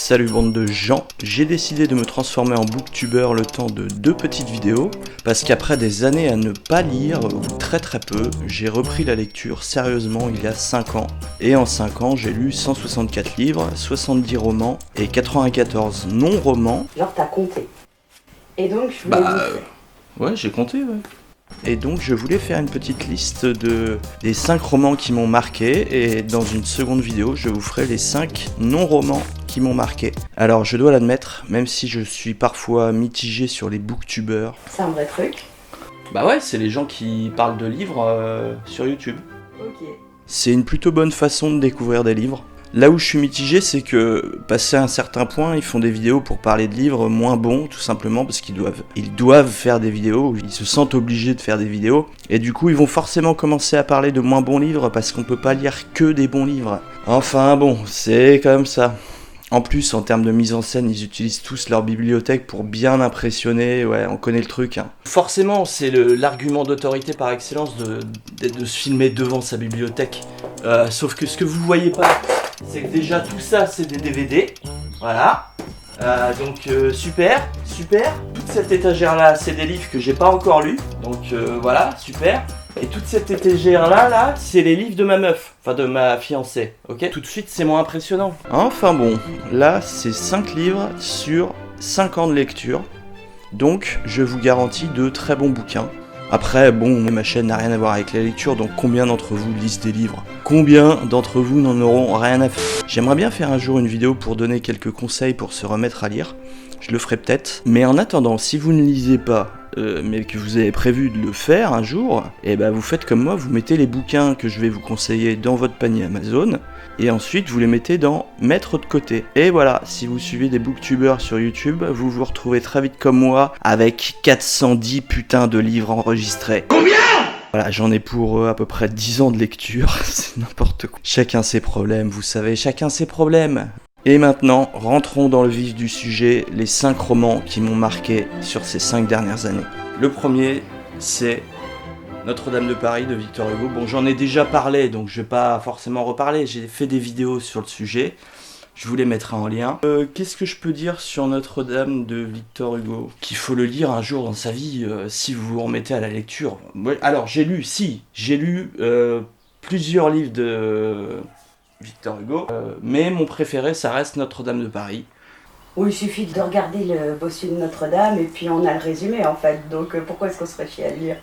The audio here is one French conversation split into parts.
Salut bande de gens, j'ai décidé de me transformer en booktuber le temps de 2 petites vidéos, parce qu'après des années à ne pas lire, ou très peu, j'ai repris la lecture sérieusement il y a 5 ans. Et en 5 ans, j'ai lu 164 livres, 70 romans et 94 non-romans. Genre t'as compté. Et donc je voulais Ouais, j'ai compté, ouais. Et donc je voulais faire une petite liste des 5 romans qui m'ont marqué, et dans une seconde vidéo, je vous ferai les 5 non-romans qui m'ont marqué. Alors je dois l'admettre, même si je suis parfois mitigé sur les booktubers. c'est un vrai truc. Bah ouais, c'est les gens qui parlent de livres sur YouTube. Ok. C'est une plutôt bonne façon de découvrir des livres. Là où je suis mitigé, c'est que, passé un certain point, ils font des vidéos pour parler de livres moins bons, tout simplement parce qu'ils doivent faire des vidéos, ils se sentent obligés de faire des vidéos, et du coup ils vont forcément commencer à parler de moins bons livres, parce qu'on peut pas lire que des bons livres. Enfin bon, c'est comme ça. En plus, en termes de mise en scène, ils utilisent tous leur bibliothèque pour bien impressionner, ouais, on connaît le truc. Hein. Forcément, c'est l'argument d'autorité par excellence de se filmer devant sa bibliothèque. Sauf que ce que vous voyez pas, c'est que déjà tout ça, c'est des DVD. Voilà. Donc super. Toute cette étagère-là, c'est des livres que j'ai pas encore lus. Donc voilà, super. Et toute cette étagère là, c'est les livres de ma meuf, enfin de ma fiancée, ok. Tout de suite, c'est moins impressionnant. Enfin bon, là, c'est 5 livres sur 5 ans de lecture, donc je vous garantis de très bons bouquins. Après, bon, ma chaîne n'a rien à voir avec la lecture, donc combien d'entre vous lisent des livres ? Combien d'entre vous n'en auront rien à faire ? J'aimerais bien faire un jour une vidéo pour donner quelques conseils pour se remettre à lire. Je le ferai peut-être. Mais en attendant, si vous ne lisez pas, mais que vous avez prévu de le faire un jour, et ben vous faites comme moi, vous mettez les bouquins que je vais vous conseiller dans votre panier Amazon, et ensuite vous les mettez dans mettre de côté. Et voilà, si vous suivez des booktubers sur YouTube, vous vous retrouvez très vite comme moi, avec 410 putains de livres enregistrés. Combien ? Voilà, j'en ai pour à peu près 10 ans de lecture, c'est n'importe quoi. Chacun ses problèmes, vous savez, chacun ses problèmes. Et maintenant, rentrons dans le vif du sujet, les 5 romans qui m'ont marqué sur ces 5 dernières années. Le premier, c'est Notre-Dame de Paris de Victor Hugo. Bon, j'en ai déjà parlé, donc je vais pas forcément reparler, j'ai fait des vidéos sur le sujet, je vous les mettrai en lien. Qu'est-ce que je peux dire sur Notre-Dame de Victor Hugo ? Qu'il faut le lire un jour dans sa vie, si vous vous remettez à la lecture. Alors, j'ai lu plusieurs livres de Victor Hugo, mais mon préféré, ça reste Notre-Dame de Paris. Où il suffit de regarder le bossu de Notre-Dame et puis on a le résumé en fait, donc pourquoi est-ce qu'on se ferait chier à le lire ?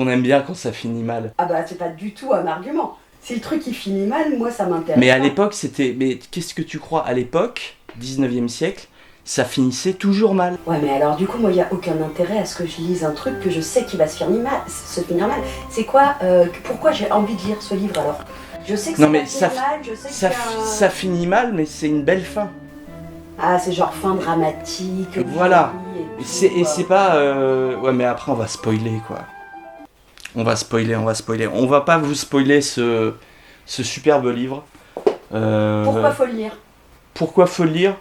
On aime bien quand ça finit mal. Ah bah c'est pas du tout un argument. Si le truc il finit mal, moi ça m'intéresse. Mais à l'époque, mais qu'est-ce que tu crois ? À l'époque, 19e siècle, ça finissait toujours mal. Ouais mais alors du coup moi il y a aucun intérêt à ce que je lise un truc que je sais qu'il va se finir mal. C'est quoi pourquoi j'ai envie de lire ce livre alors ? Je sais que non, mais ça mal, je sais ça finit mal, mais c'est une belle fin. Ah c'est genre fin dramatique. Voilà. Et c'est pas ouais, mais après on va spoiler quoi. On va spoiler. On va pas vous spoiler ce superbe livre. Pourquoi faut le lire ? Pourquoi faut le lire ?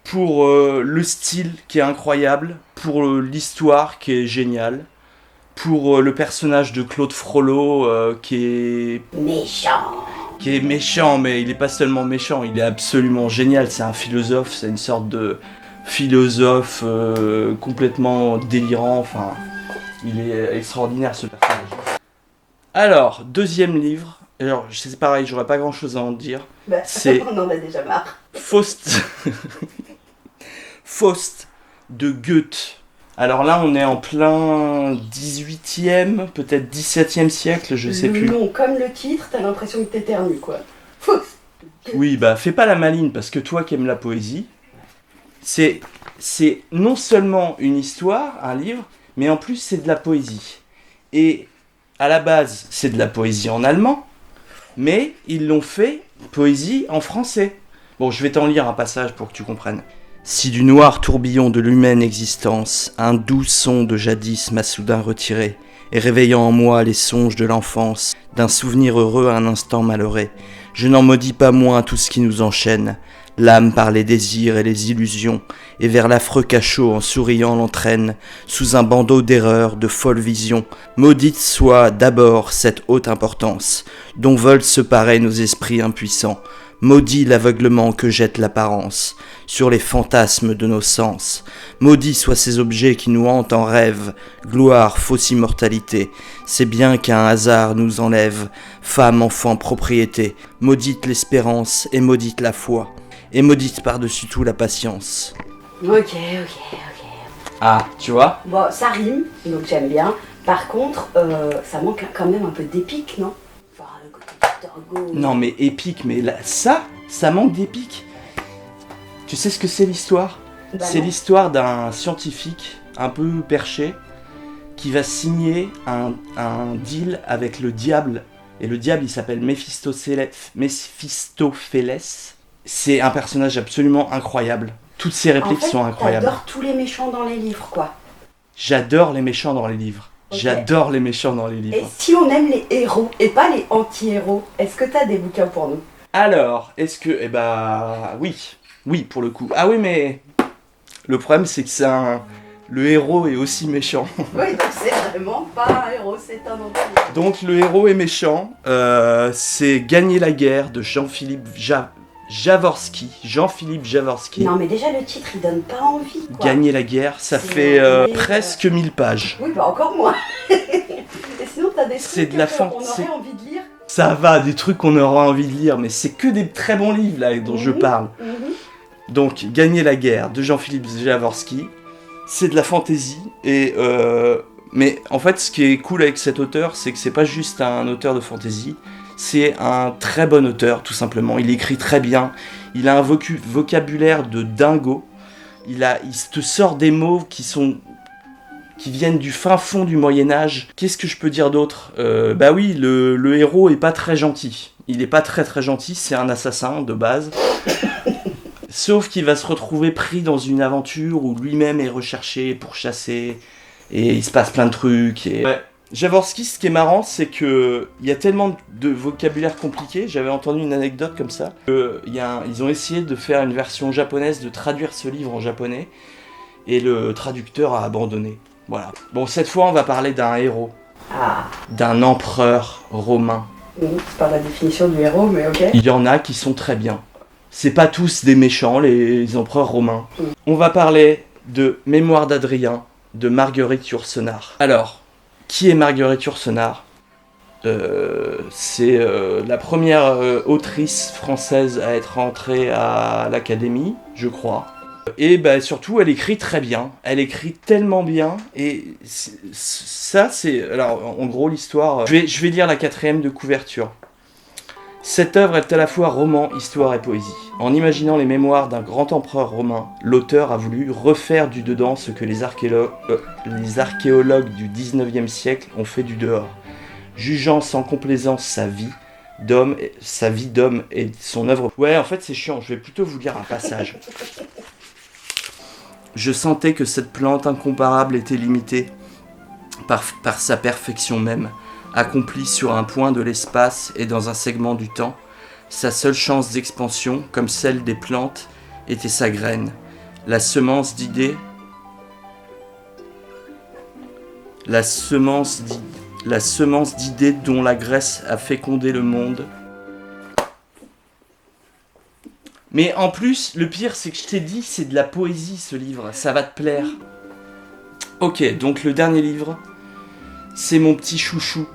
Pour le style qui est incroyable, pour l'histoire qui est géniale, pour le personnage de Claude Frollo qui est méchant, mais il est pas seulement méchant, il est absolument génial. C'est un philosophe, c'est une sorte de philosophe complètement délirant. Enfin, il est extraordinaire ce personnage. Alors, deuxième livre. Alors, c'est pareil, j'aurais pas grand chose à en dire. C'est on en a déjà marre. Faust de Goethe. Alors là, on est en plein 18e, peut-être 17e siècle, je sais plus. Non, comme le titre, t'as l'impression que t'éternues, quoi. Faust. Oui, bah fais pas la maline, parce que toi qui aimes la poésie, c'est non seulement une histoire, un livre, mais en plus c'est de la poésie. Et à la base, c'est de la poésie en allemand, mais ils l'ont fait poésie en français. Bon, je vais t'en lire un passage pour que tu comprennes. Si du noir tourbillon de l'humaine existence, un doux son de jadis m'a soudain retiré, et réveillant en moi les songes de l'enfance, d'un souvenir heureux à un instant malheureux, je n'en maudis pas moins tout ce qui nous enchaîne, L'âme par les désirs et les illusions, et vers l'affreux cachot en souriant l'entraîne, sous un bandeau d'erreurs, de folles visions. Maudite soit d'abord cette haute importance, dont veulent se parer nos esprits impuissants. Maudit l'aveuglement que jette l'apparence sur les fantasmes de nos sens. Maudits soient ces objets qui nous hantent en rêve. Gloire, fausse immortalité, c'est bien qu'un hasard nous enlève. Femme, enfant, propriété, maudite l'espérance et maudite la foi. Et maudite par-dessus tout la patience. Ok. Ah, tu vois? Bon, ça rime, donc j'aime bien. Par contre, ça manque quand même un peu d'épique, non? Enfin, le côté Victor Hugo. Non mais épique, mais là, ça manque d'épique. Tu sais ce que c'est l'histoire? Bah C'est non. l'histoire d'un scientifique un peu perché qui va signer un deal avec le diable. Et le diable, il s'appelle Méphistophélès. C'est un personnage absolument incroyable. Toutes ses répliques En fait, sont incroyables. t'adores tous les méchants dans les livres, quoi. J'adore les méchants dans les livres. Ok. J'adore les méchants dans les Et livres. si on aime les héros et pas les anti-héros, est-ce que t'as des bouquins pour nous? Alors, est-ce que... Eh bah... Oui. Oui, pour le coup. Ah oui, mais... Le problème, c'est que le héros est aussi méchant. Oui, donc c'est vraiment pas un héros, c'est un anti-héros. Donc le héros est méchant. C'est Gagner la guerre de Jean-Philippe Jaworski. Jean-Philippe Jaworski. Non, mais déjà le titre, il donne pas envie, quoi. Gagner la guerre, ça C'est fait mais, presque 1000 pages. Oui, bah encore moins. Et sinon, t'as des C'est trucs de la qu'on c'est- aurait envie de lire. Ça va, des trucs qu'on aura envie de lire, mais c'est que des très bons livres là dont je Mhm. parle. Mhm. Donc Gagner la guerre de Jean-Philippe Jaworski. C'est de la fantaisie et mais en fait ce qui est cool avec cet auteur, c'est que c'est pas juste un auteur de fantaisie, c'est un très bon auteur tout simplement. Il écrit très bien, il a un vocabulaire de dingo. Il te sort des mots qui viennent du fin fond du Moyen-Âge. Qu'est-ce que je peux dire d'autre? Bah oui, le héros est pas très gentil. Il est pas très très gentil, c'est un assassin de base. Sauf qu'il va se retrouver pris dans une aventure où lui-même est recherché pour chasser, et il se passe plein de trucs. Et... Ouais. Jaworski, ce qui est marrant, c'est que il y a tellement de vocabulaire compliqué. J'avais entendu une anecdote comme ça. Ils ont essayé de faire une version japonaise, de traduire ce livre en japonais, et le traducteur a abandonné. Voilà. Bon, cette fois, on va parler d'un héros, Ah, d'un empereur romain. c'est pas la définition du héros, mais ok. Il y en a qui sont très bien. C'est pas tous des méchants, les empereurs romains. On va parler de Mémoires d'Adrien, de Marguerite Yourcenar. Alors, qui est Marguerite Yourcenar? C'est la première autrice française à être entrée à l'Académie, je crois. Et bah, surtout, elle écrit très bien. Elle écrit tellement bien. Et ça, c'est... Alors, en gros, l'histoire... Je vais lire la 4e de couverture. Cette œuvre est à la fois roman, histoire et poésie. En imaginant les mémoires d'un grand empereur romain, l'auteur a voulu refaire du dedans ce que les archéologues du 19e siècle ont fait du dehors, jugeant sans complaisance sa vie d'homme et son œuvre. Ouais, en fait c'est chiant, je vais plutôt vous lire un passage. Je sentais que cette plante incomparable était limitée par sa perfection même, accomplie sur un point de l'espace et dans un segment du temps. Sa seule chance d'expansion, comme celle des plantes, était sa graine, la semence d'idées dont la graisse a fécondé le monde. Mais en plus, le pire, c'est que je t'ai dit, c'est de la poésie ce livre, ça va te plaire. Ok, donc le dernier livre, c'est mon petit chouchou.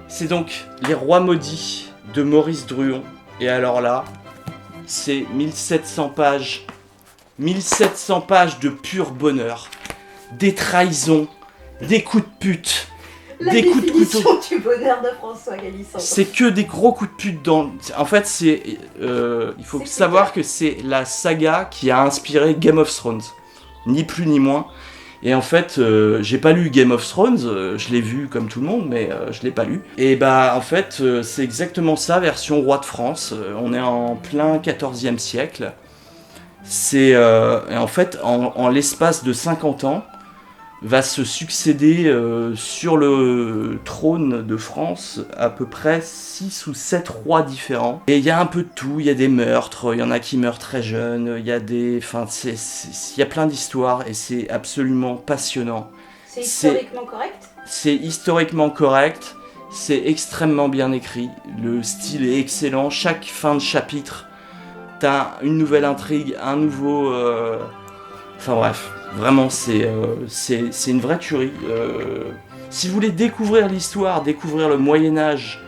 C'est donc Les Rois Maudits de Maurice Druon. Et alors là, c'est 1700 pages. 1700 pages de pur bonheur. Des trahisons, des coups de pute, La des coups de couteau. définition du bonheur de François Galisson. C'est que des gros coups de pute dans... En fait, il faut C'est savoir que c'est la saga qui a inspiré Game of Thrones. Ni plus ni moins. Et en fait, j'ai pas lu Game of Thrones, je l'ai vu comme tout le monde, mais je l'ai pas lu. Et bah, en fait, c'est exactement ça, version roi de France. On est en plein 14e siècle. Et en fait, en l'espace de 50 ans, va se succéder sur le trône de France à peu près 6 ou 7 rois différents. Et il y a un peu de tout, il y a des meurtres, il y en a qui meurent très jeunes, il y a il y a plein d'histoires et c'est absolument passionnant. C'est historiquement correct ? C'est historiquement correct, c'est extrêmement bien écrit, le style est excellent, chaque fin de chapitre, t'as une nouvelle intrigue, un nouveau... Enfin bref, vraiment c'est une vraie tuerie. Si vous voulez découvrir l'histoire, découvrir le Moyen-Âge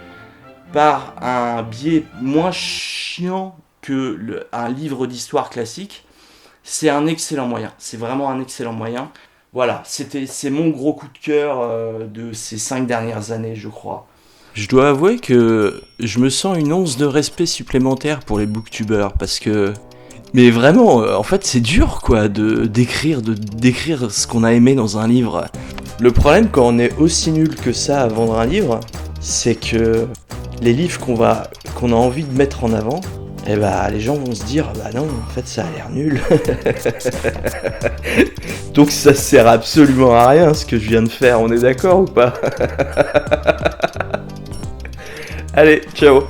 par un biais moins chiant que un livre d'histoire classique, c'est un excellent moyen. C'est vraiment un excellent moyen. Voilà, c'est mon gros coup de cœur de ces 5 dernières années, je crois. Je dois avouer que je me sens une once de respect supplémentaire pour les booktubeurs, parce que... Mais vraiment, en fait, c'est dur, quoi, de d'écrire ce qu'on a aimé dans un livre. Le problème, quand on est aussi nul que ça à vendre un livre, c'est que les livres qu'on a envie de mettre en avant, eh bah, les gens vont se dire, bah non, en fait, ça a l'air nul. Donc ça sert absolument à rien, ce que je viens de faire, on est d'accord ou pas? Allez, ciao.